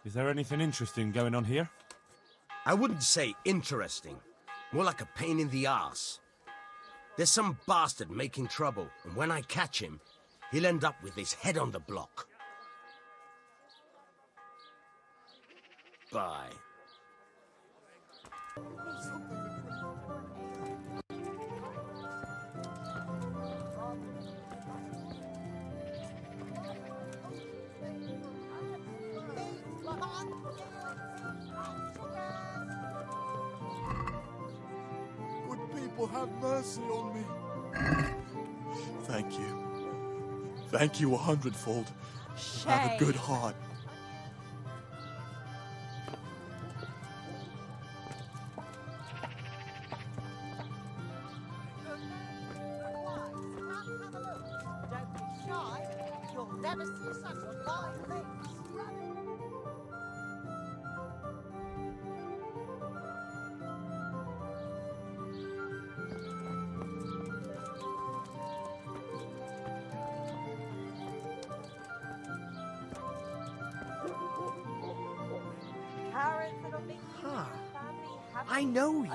Is there anything interesting going on here? I wouldn't say interesting. More like a pain in the arse. There's some bastard making trouble, and when I catch him, he'll end up with his head on the block. Bye. Good people, have mercy on me. Thank you. Thank you 100-fold. Have a good heart. Don't be shy. You'll never see such a fine face. I know you.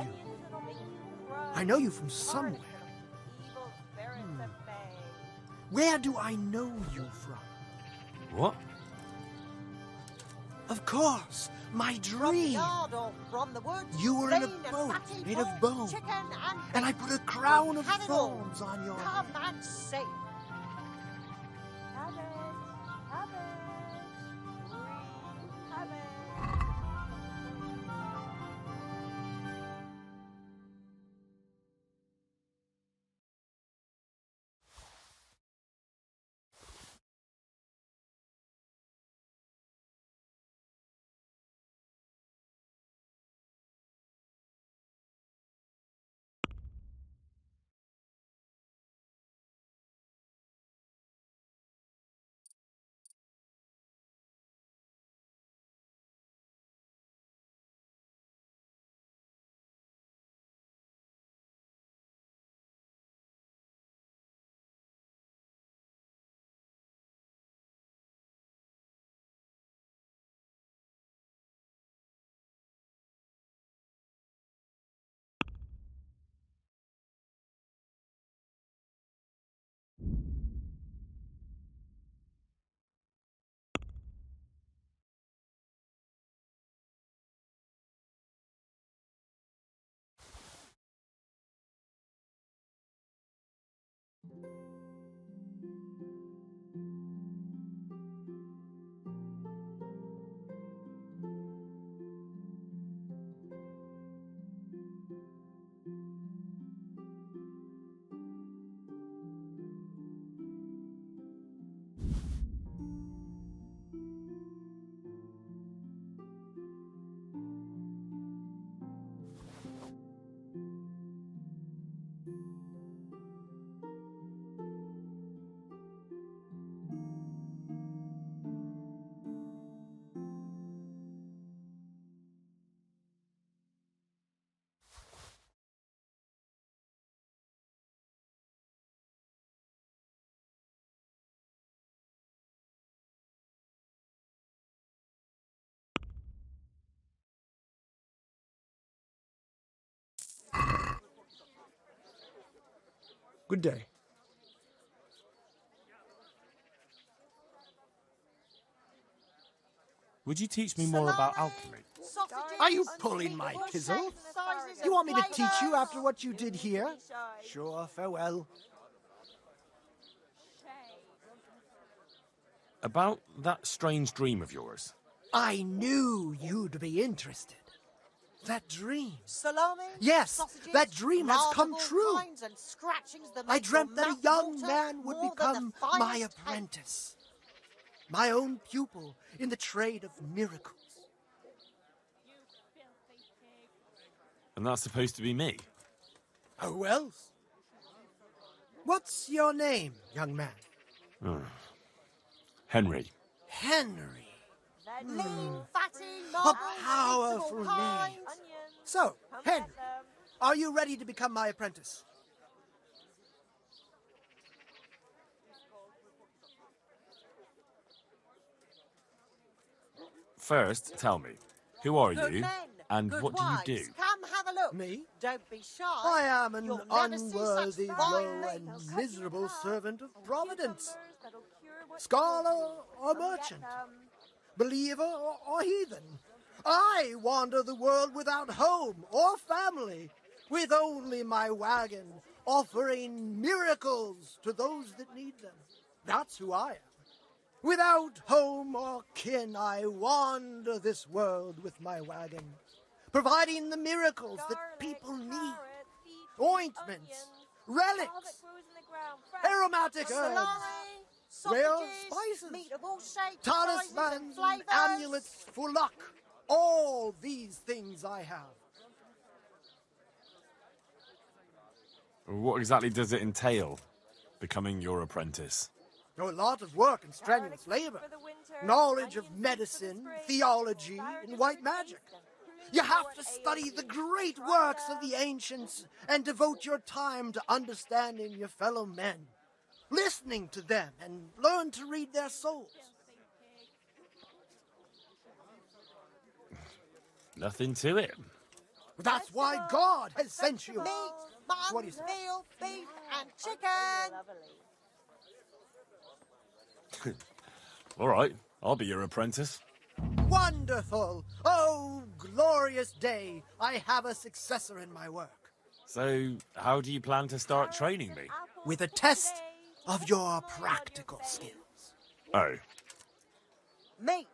I know you from somewhere. Where do I know you from? What? Of course, my dream. You were in a boat made of bone, and I put a crown of thorns on your head. Come and sing. Good day. Would you teach me more about alchemy? Are you pulling my kizzle? You want me to teach you after what you did here? Sure, farewell. About that strange dream of yours. I knew you'd be interested. That dream. Salami, Yes, sausages, that dream has come laughable true. kinds and scratchings that I make dreamt your that a mouth young water man would more than become the my finest apprentice. My own pupil in the trade of miracles. And that's supposed to be me? Who else? What's your name, young man? Henry. Henry. lean, fatty, A powerful name. So, Henry, are you ready to become my apprentice? First, tell me, who are Good you, men, and good what do you wives. do? Come have a look. Me? Don't be shy. I am an You'll never see unworthy, such fine low, and ladies. miserable servant of Providence. Scholar or merchant, believer or heathen. I wander the world without home or family, with only my wagon, offering miracles to those that need them. That's who I am. Without home or kin, I wander this world with my wagon, providing the miracles that people need. Ointments, relics, aromatic herbs, Salami, rare sausages, spices, meat of all shapes, talismans, sizes and flavours. amulets for luck. All these things I have. What exactly does it entail, becoming your apprentice? A lot of work and strenuous labor, knowledge of medicine, theology, and white magic. You have to study the great works of the ancients and devote your time to understanding your fellow men, listening to them, and learn to read their souls. Nothing to it. That's why God has sent you. Meat, What do mutton, you say? veal, beef and chicken. All right, I'll be your apprentice. Wonderful! Oh, glorious day! I have a successor in my work. So, how do you plan to start training me? With a test of your practical skills. Oh, Meat.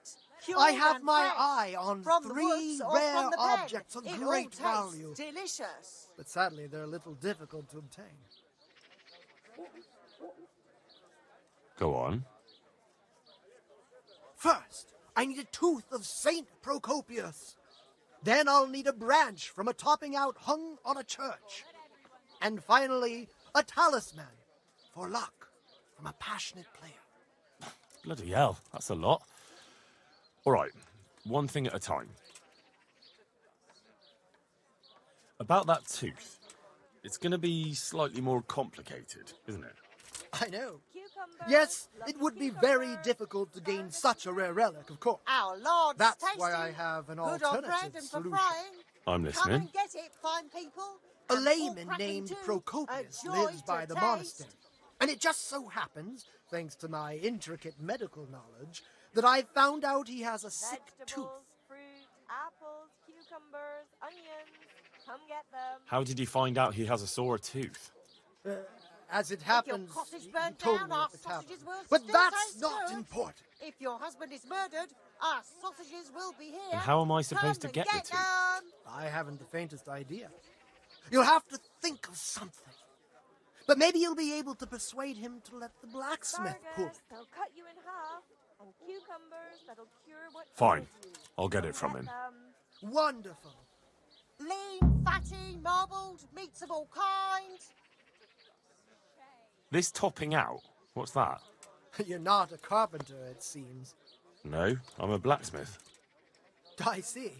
I cured have and my fresh, eye on from the 3 woods or rare from the pen. objects of It all great tastes value. delicious. But sadly, they're a little difficult to obtain. go on. First, I need a tooth of Saint Procopius. Then I'll need a branch from a topping out hung on a church. And finally, a talisman for luck from a passionate player. Bloody hell, that's a lot. All right, one thing at a time. About that tooth, it's going to be slightly more complicated, isn't it? I know. Yes, it would be very difficult to gain such a rare relic, of course. Our Lord's That's tasty. why I have an Good on alternative bread and for solution. frying. I'm Come listening. and get it, fine people. A And layman pork cracking named too. Procopius A joy lives to by the taste. monastery. And it just so happens, thanks to my intricate medical knowledge, that I found out he has a sick tooth. Fruit, apples, cucumbers, onions. Come get them. How did you find out he has a sore tooth? As it If your happens, cottage he burnt told down, me our at the tavern. sausages will But still that's taste not good. important. If your husband is murdered, our sausages will be here. And how am I supposed Come to and get the tooth? them. I haven't the faintest idea. You'll have to think of something. But maybe you'll be able to persuade him to let the blacksmith pull Asparagus, it. they'll cut you in half. And cucumbers, that'll cure what Fine, ails you. I'll get it from Get him. them. Wonderful. Lean, fatty, marbled, meats of all kinds. This topping out, what's that? You're not a carpenter, it seems. No, I'm a blacksmith. I see.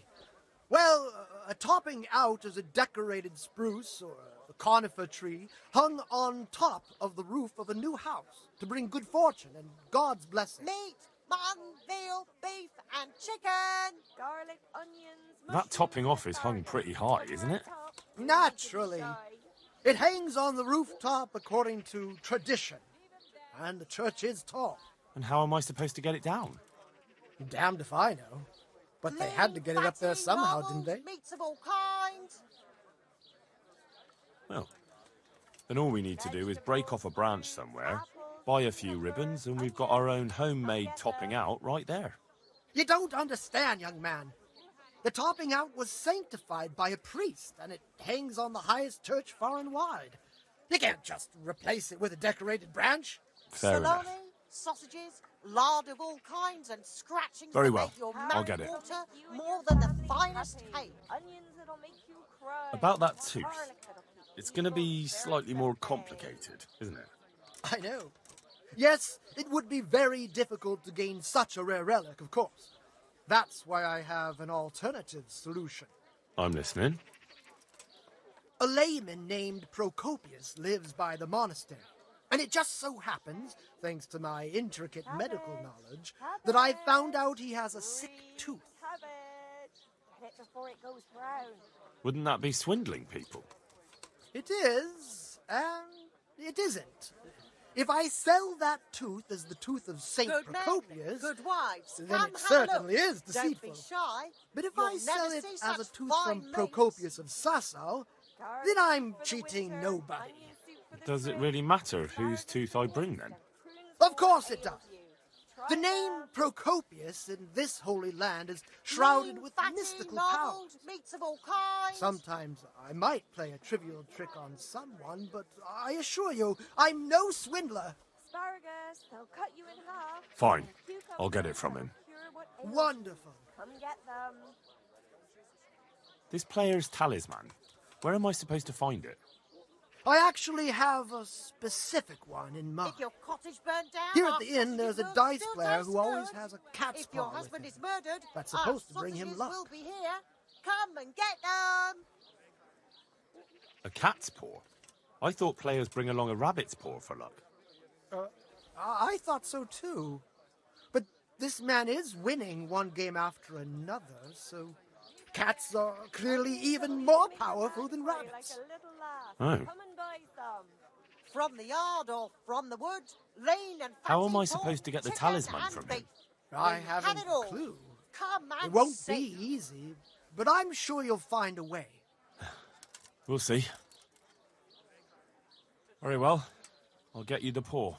Well, a topping out is a decorated spruce or a conifer tree hung on top of the roof of a new house to bring good fortune and God's blessing. Meat, mutton, veal, beef and chicken. Garlic, onions, That mushrooms, topping off is hung asparagus. pretty high, And isn't on it? top, Naturally. you need to be shy. It hangs on the rooftop according to tradition, and the church is tall. And how am I supposed to get it down? Damned if I know. But they had to get it up there Fatty, somehow, marbled, didn't they? Meats of all kinds. Well, then all we need to do is break off a branch somewhere, buy a few ribbons, and we've got our own homemade topping out right there. You don't understand, young man. The topping out was sanctified by a priest, and it hangs on the highest church far and wide. You can't just replace it with a decorated branch. Fair enough. Salami, sausages, lard of all kinds, and scratchings Very that well. make your I'll mouth get it. water more than the finest cake. Onions that'll make you cry. About that tooth, Garlic that'll keep it's going to be evil slightly spirits more at bay. complicated, isn't it? I know. Yes, it would be very difficult to gain such a rare relic, of course. That's why I have an alternative solution. I'm listening. A layman named Procopius lives by the monastery. And it just so happens, thanks to my intricate medical knowledge, that I found out he has a sick tooth. Cabbage. Get it before it goes brown. Wouldn't that be swindling people? It is, and it isn't. If I sell that tooth as the tooth of Saint Good men, Procopius, good wives. then Come it have a certainly look. is Don't deceitful. be shy. But if You'll I sell never it see as a such tooth fine from mates. Procopius of Sasau, then I'm cheating nobody. Does it really matter whose tooth I bring then? Of course it does. The name Procopius in this holy land is shrouded Lean, with fatty, mystical marbled, powers. meats of all kinds. Sometimes I might play a trivial trick on someone, but I assure you, I'm no swindler. Asparagus, they'll cut you in half. Fine. Cucumbers, I'll get it from him. they'll cure what ails you. Wonderful. Come get them. This player's talisman. Where am I supposed to find it? I actually have a specific one in mind. If your cottage burned down, Here at our the inn, there's a sausages dice will still player taste who always good. has a cat's If your paw with husband him. is murdered, That's our supposed to bring him sausages luck. will be here. Come and get them. A cat's paw? I thought players bring along a rabbit's paw for luck. I thought so too. But this man is winning one game after another, so cats are clearly even more powerful than rabbits. Like a little lass. Oh. Come and buy some. From the yard or from the wood, lean and How am I fatty supposed to get the chicken talisman and from him? beef. I We haven't have it all. a clue. Come and It won't see. be easy, but I'm sure you'll find a way. We'll see. Very well. I'll get you the paw.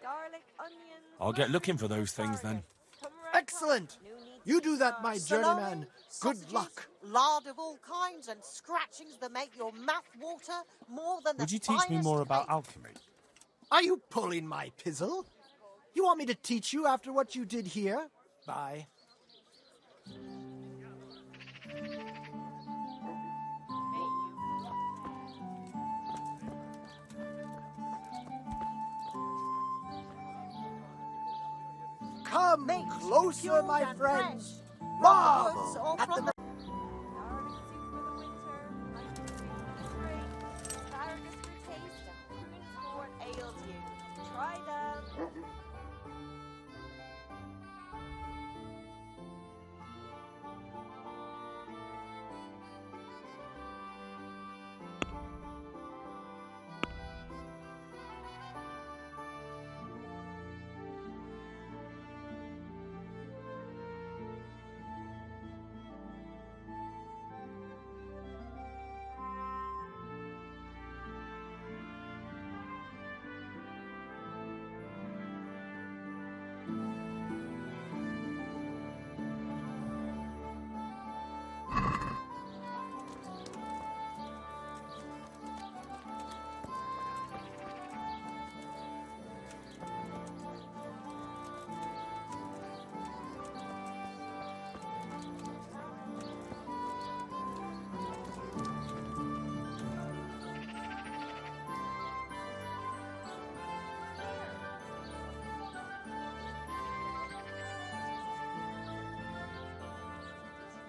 Garlic, onions. I'll get looking for those things then. Come right Excellent. back. No need You to do that, my start. Salami, journeyman. Good sausages, luck. Lard of all kinds and scratchings that make your mouth water more than Would the you teach me finest more about cake. alchemy? Are you pulling my pizzle? You want me to teach you after what you did here? Bye. Come Meat, closer, cured my and friends. fresh, from the woods Marvel or at from the the Garlic soup for the winter, onion soup for spring, asparagus for taste, and prunes for what ails you. Try them.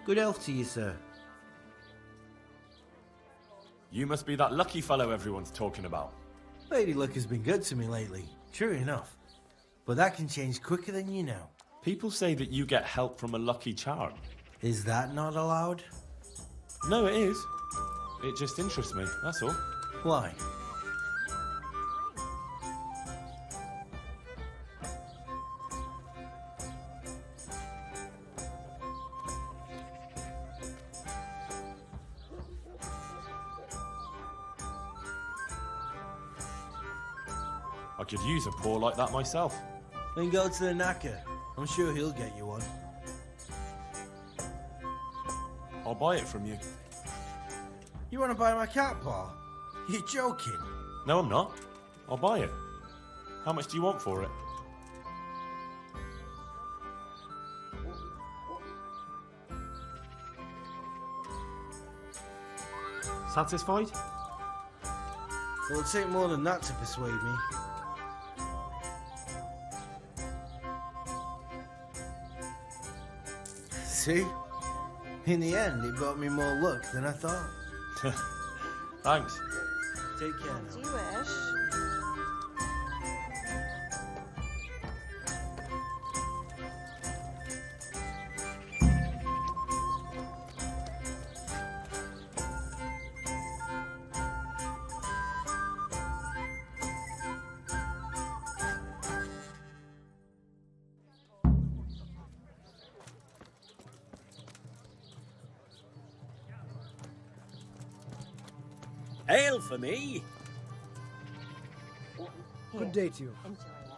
Good health to you, sir. You must be that lucky fellow everyone's talking about. Lady Luck has been good to me lately, true enough. But that can change quicker than you know. People say that you get help from a lucky charm. Is that not allowed? No, it is. It just interests me, that's all. Why? I could use a paw like that myself. Then go to the knacker. I'm sure he'll get you one. I'll buy it from you. You want to buy my cat paw? You're joking. No, I'm not. I'll buy it. How much do you want for it? Satisfied? It'll take more than that to persuade me. See? In the end, it brought me more luck than I thought. Thanks. Take care As now. you wish. Ale for me. Good day to you. Enjoy it.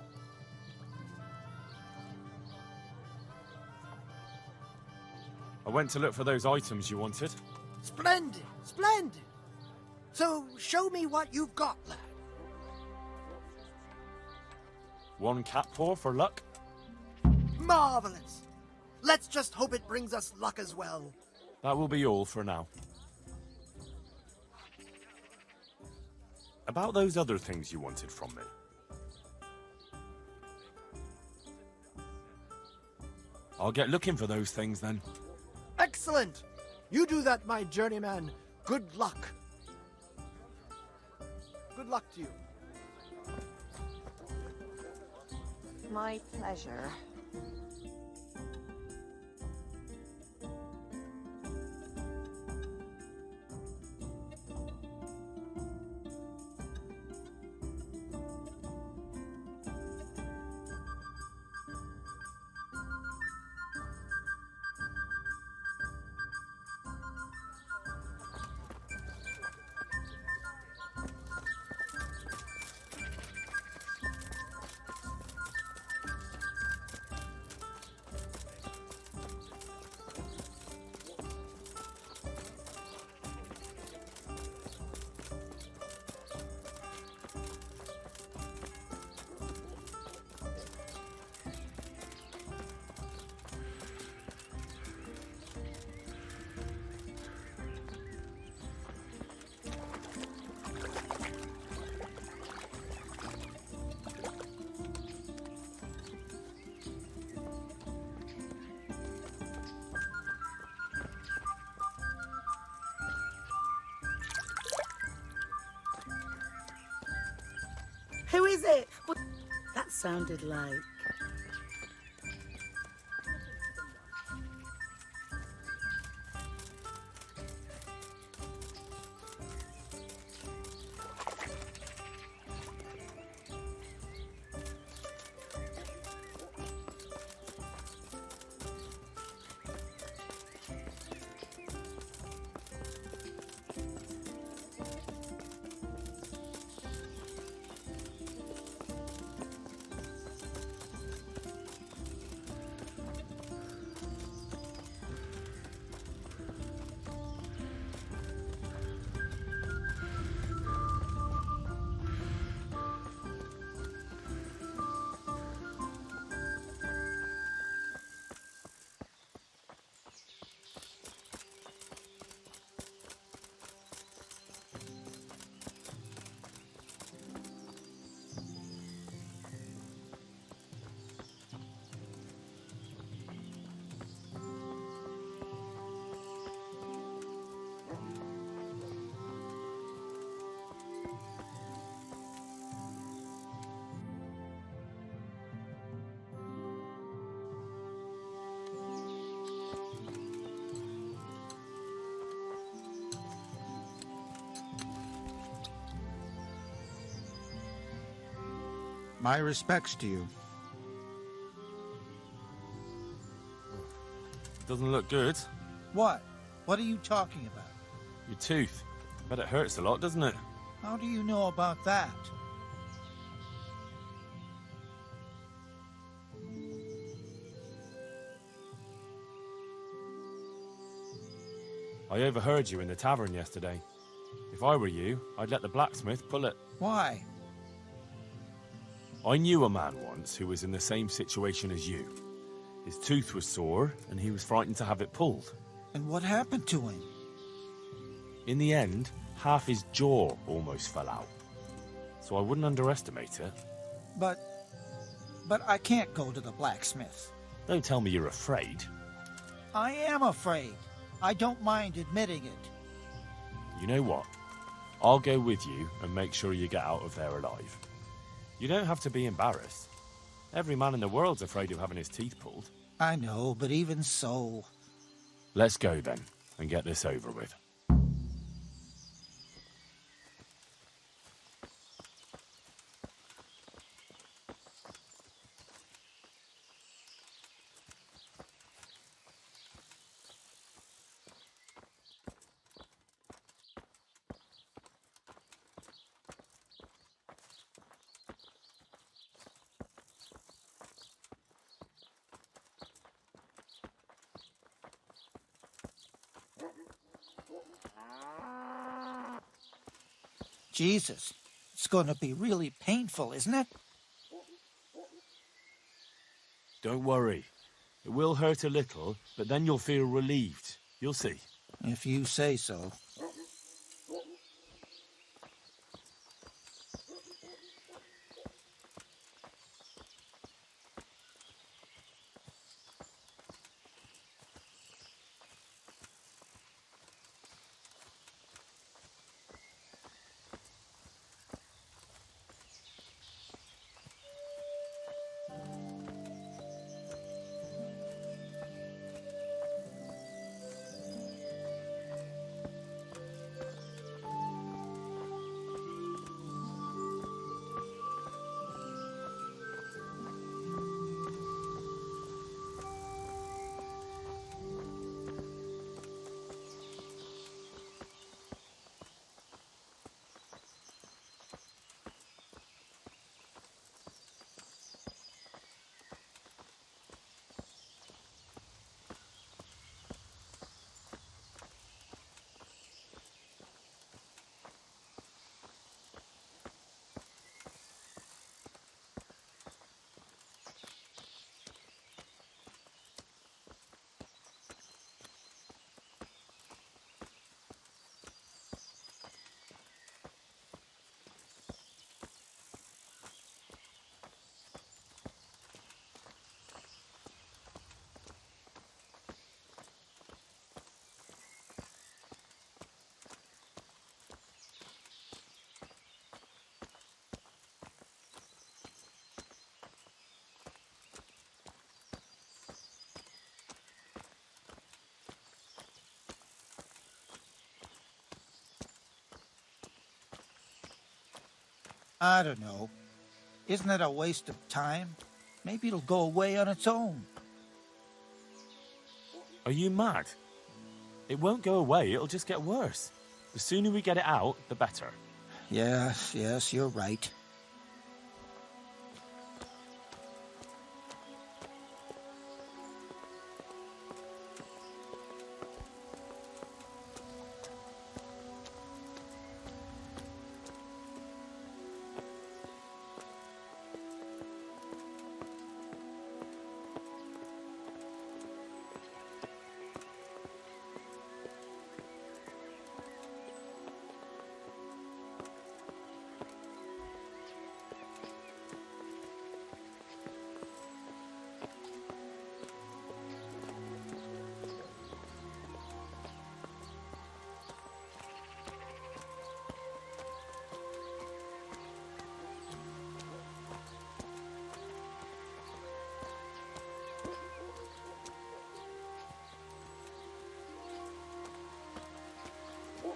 I went to look for those items you wanted. Splendid, splendid. So show me what you've got, lad. One cat paw for luck. Marvelous. Let's just hope it brings us luck as well. That will be all for now. About those other things you wanted from me. I'll get looking for those things then. Excellent. You do that, my journeyman. Good luck. Good luck to you. My pleasure. Who is it? What? That sounded like... My respects to you. Doesn't look good. What? What are you talking about? Your tooth. Bet it hurts a lot, doesn't it? How do you know about that? I overheard you in the tavern yesterday. If I were you, I'd let the blacksmith pull it. Why? I knew a man once who was in the same situation as you. His tooth was sore, and he was frightened to have it pulled. And what happened to him? In the end, half his jaw almost fell out. So I wouldn't underestimate it. But I can't go to the blacksmith. Don't tell me you're afraid. I am afraid. I don't mind admitting it. You know what? I'll go with you and make sure you get out of there alive. You don't have to be embarrassed. Every man in the world's afraid of having his teeth pulled. I know, but even so... Let's go then, and get this over with. Jesus, it's going to be really painful, isn't it? Don't worry. It will hurt a little, but then you'll feel relieved. You'll see. If you say so. I don't know. Isn't it a waste of time? Maybe it'll go away on its own. Are you mad? It won't go away, it'll just get worse. The sooner we get it out, the better. Yes, you're right.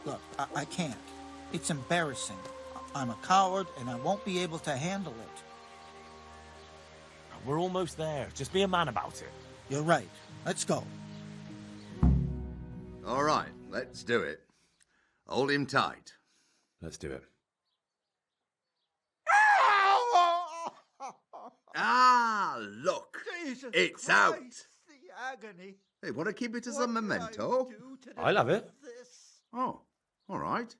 Look, I can't. It's embarrassing. I'm a coward, and I won't be able to handle it. We're almost there. Just be a man about it. You're right. Let's go. All right, let's do it. Hold him tight. Let's do it. Ah, look. Jesus It's Christ, out. The agony. Hey, want to keep it as a What did I memento? do to I'll have it. deserve this? Oh, all right.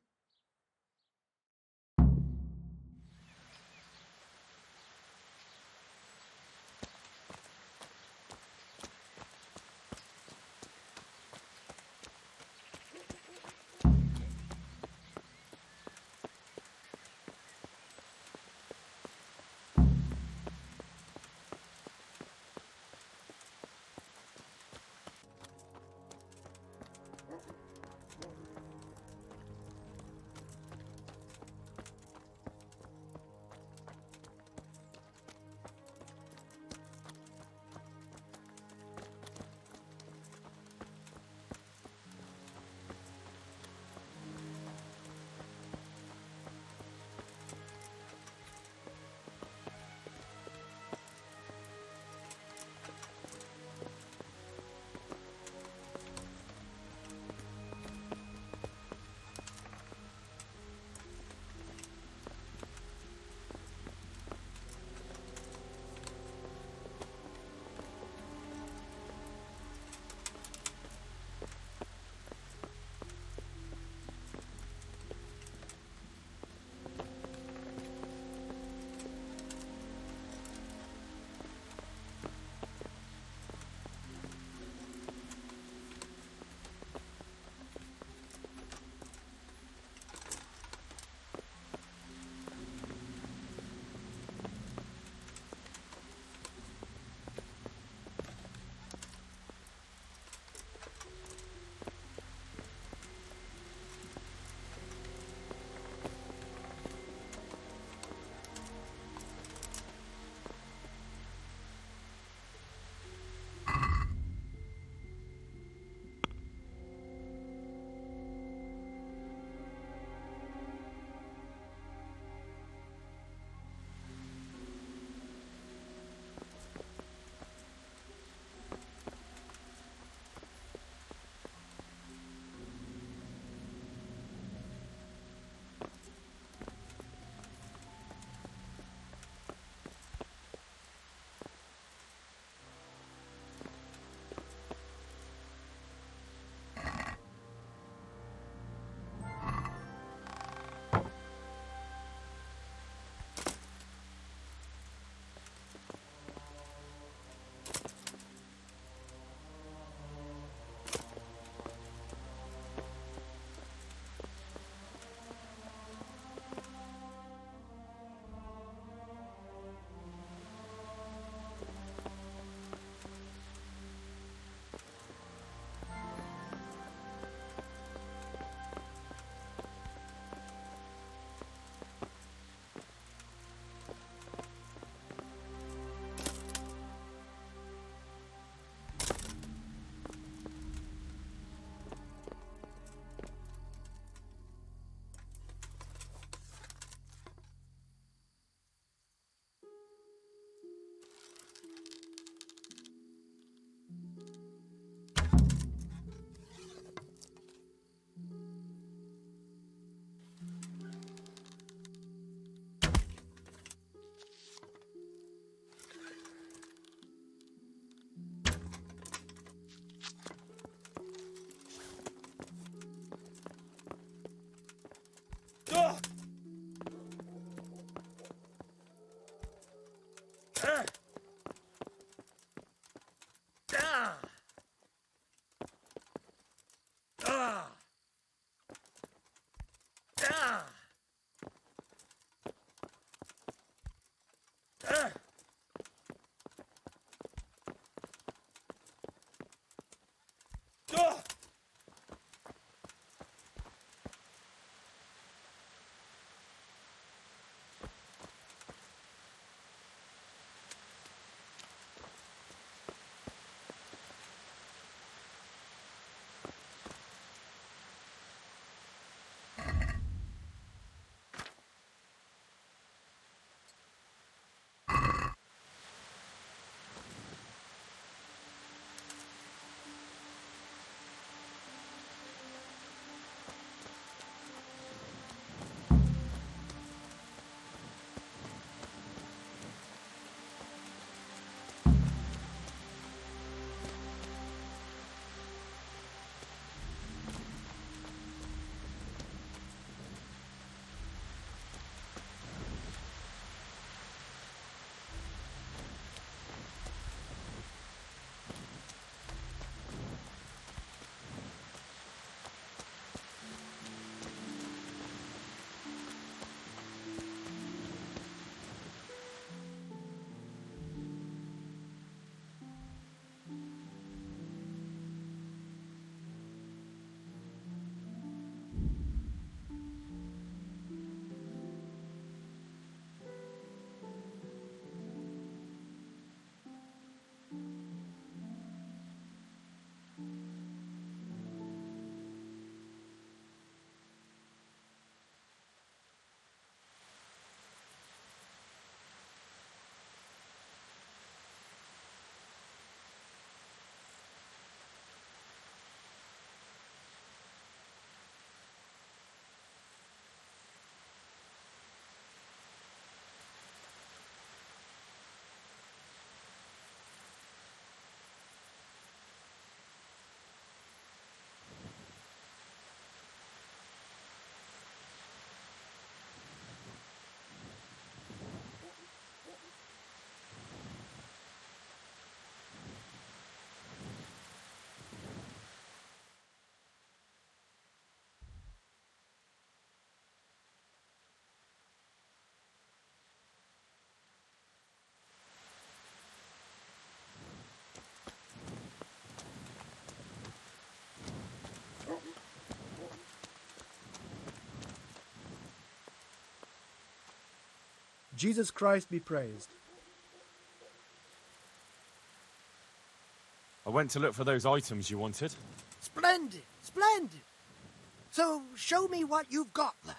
Jesus Christ be praised. I went to look for those items you wanted. Splendid, splendid. So show me what you've got, lad.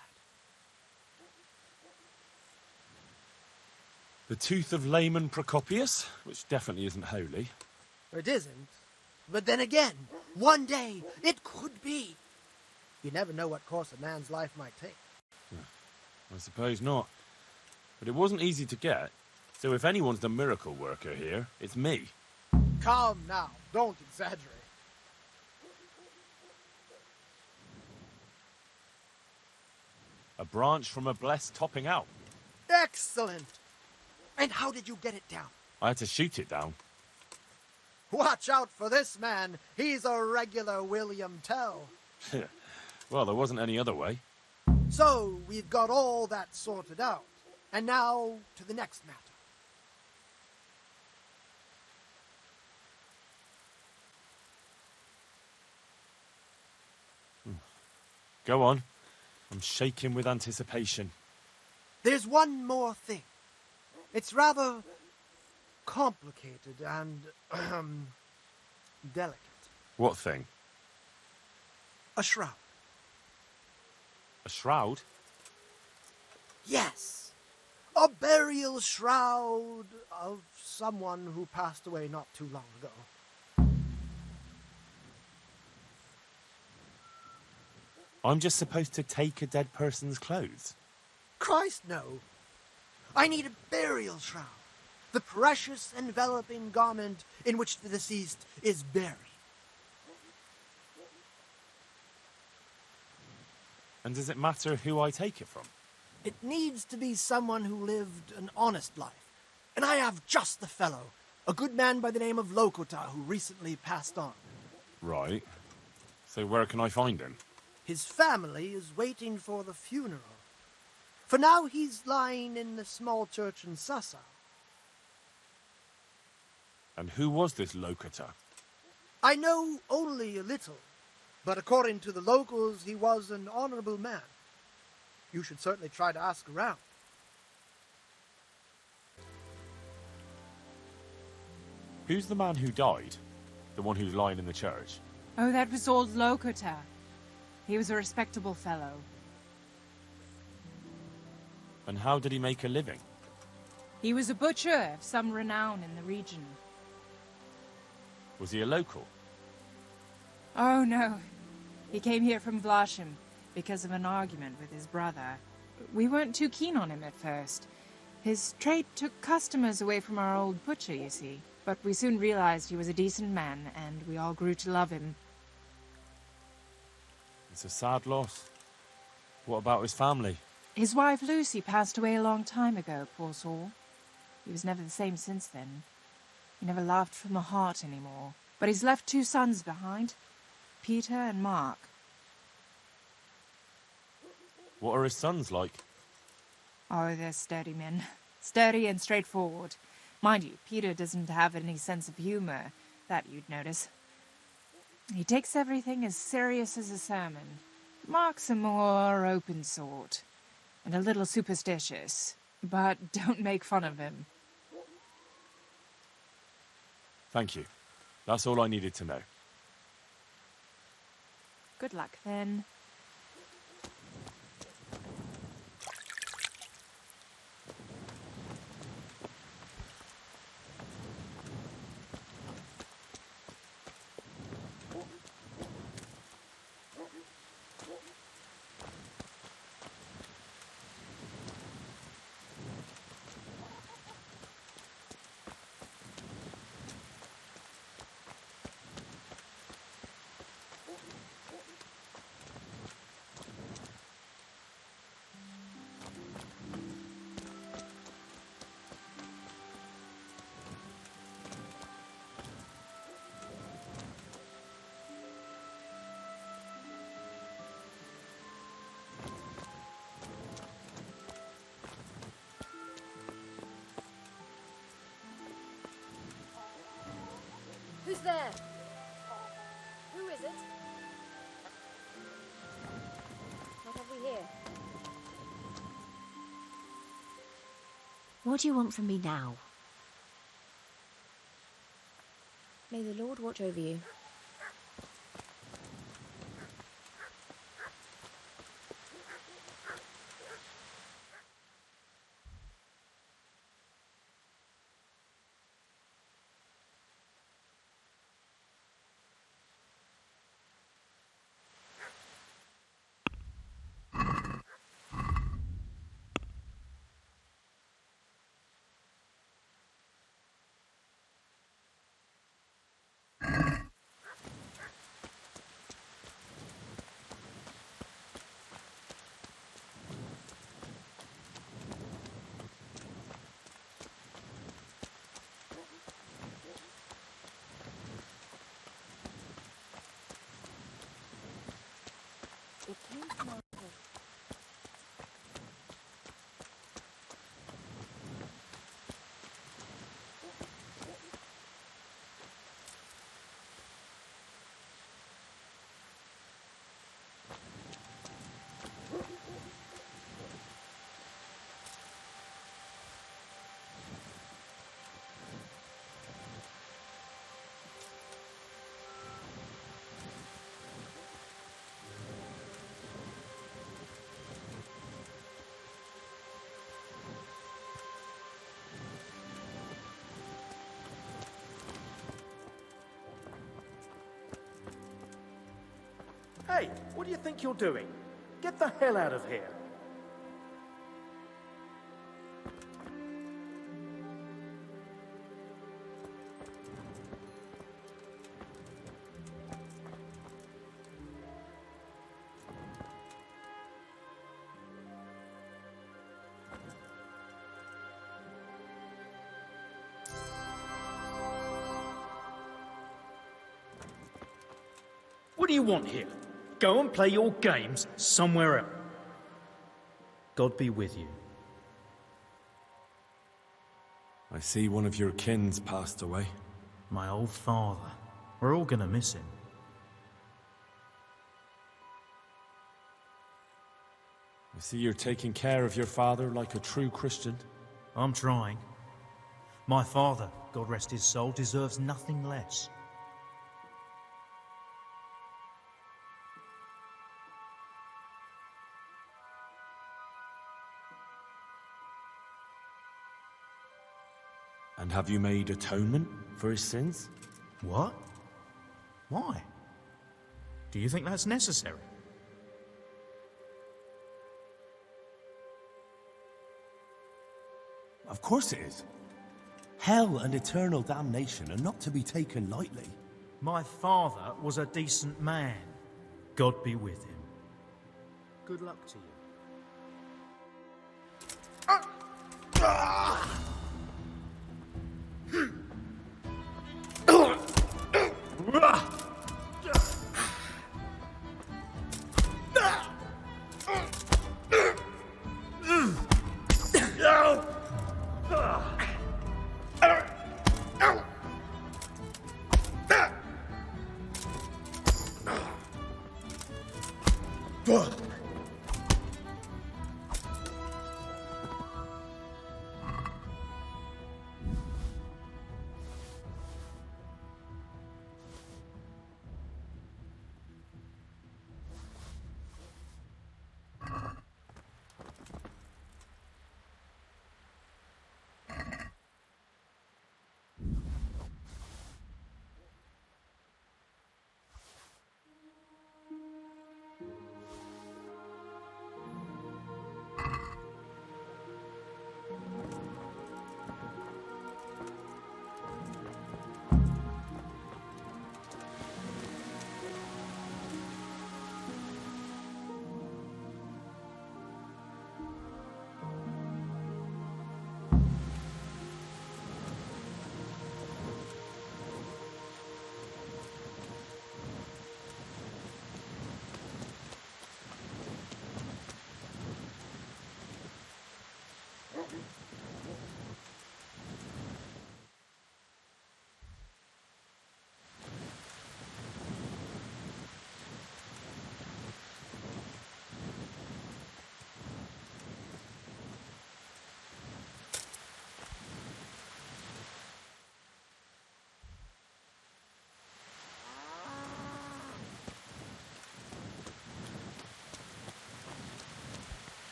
The tooth of layman Procopius, which definitely isn't holy. It isn't. But then again, one day it could be. You never know what course a man's life might take. I suppose not. But it wasn't easy to get, so if anyone's the miracle worker here, it's me. Calm now, don't exaggerate. A branch from a blessed topping out. Excellent. And how did you get it down? I had to shoot it down. Watch out for this man. He's a regular William Tell. Well, there wasn't any other way. So, we've got all that sorted out. And now, to the next matter. Go on. I'm shaking with anticipation. There's one more thing. It's rather complicated and delicate. What thing? A shroud. A shroud? Yes. A burial shroud of someone who passed away not too long ago. I'm just supposed to take a dead person's clothes? Christ, no. I need a burial shroud. The precious enveloping garment in which the deceased is buried. And does it matter who I take it from? It needs to be someone who lived an honest life. And I have just the fellow. A good man by the name of Lokota who recently passed on. Right. So where can I find him? His family is waiting for the funeral. For now he's lying in the small church in Sassa. And who was this Lokota? I know only a little, but according to the locals, he was an honorable man. You should certainly try to ask around. Who's the man who died? The one who's lying in the church? Oh, that was old Lokota. He was a respectable fellow. And how did he make a living? He was a butcher of some renown in the region. Was he a local? Oh, no. He came here from Vlashim because of an argument with his brother. We weren't too keen on him at first. His trade took customers away from our old butcher, you see. But we soon realized he was a decent man, and we all grew to love him. It's a sad loss. What about his family? His wife Lucy passed away a long time ago, poor soul. He was never the same since then. He never laughed from the heart anymore. But he's left 2 sons behind, Peter and Mark. What are his sons like? Oh, they're sturdy men. Sturdy and straightforward. Mind you, Peter doesn't have any sense of humor. That you'd notice. He takes everything as serious as a sermon. Mark's a more open sort. And a little superstitious. But don't make fun of him. Thank you. That's all I needed to know. Good luck, then. Who's there? Who is it? What have we here? What do you want from me now? May the Lord watch over you. It came from our Hey, what do you think you're doing? Get the hell out of here. What do you want here? Go and play your games somewhere else. God be with you. I see one of your kin's passed away. My old father. We're all gonna miss him. I see you're taking care of your father like a true Christian. I'm trying. My father, God rest his soul, deserves nothing less. And have you made atonement for his sins? What? Why? Do you think that's necessary? Of course it is. Hell and eternal damnation are not to be taken lightly. My father was a decent man. God be with him. Good luck to you.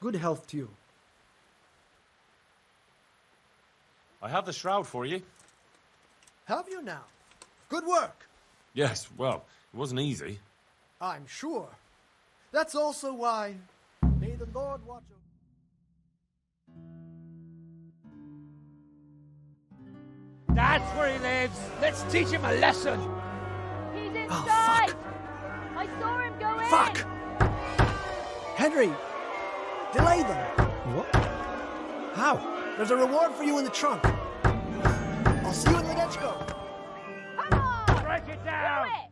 Good health to you. I have the shroud for you. Have you now? Good work. Yes, well, it wasn't easy. I'm sure. That's also why. May the Lord watch over. That's where he lives. Let's teach him a lesson. He's inside! Oh, fuck. I saw him go in! Fuck! Henry! Delay them! What? How? There's a reward for you in the trunk. I'll see you in Legechko. Come on! Break it down! Do it!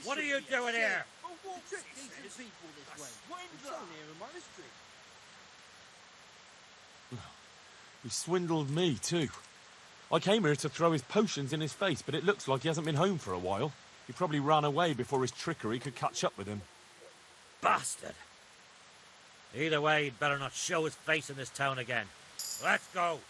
What are you doing here? He swindled me, too. I came here to throw his potions in his face, but it looks like he hasn't been home for a while. He probably ran away before his trickery could catch up with him. Bastard. Either way, he'd better not show his face in this town again. Let's go.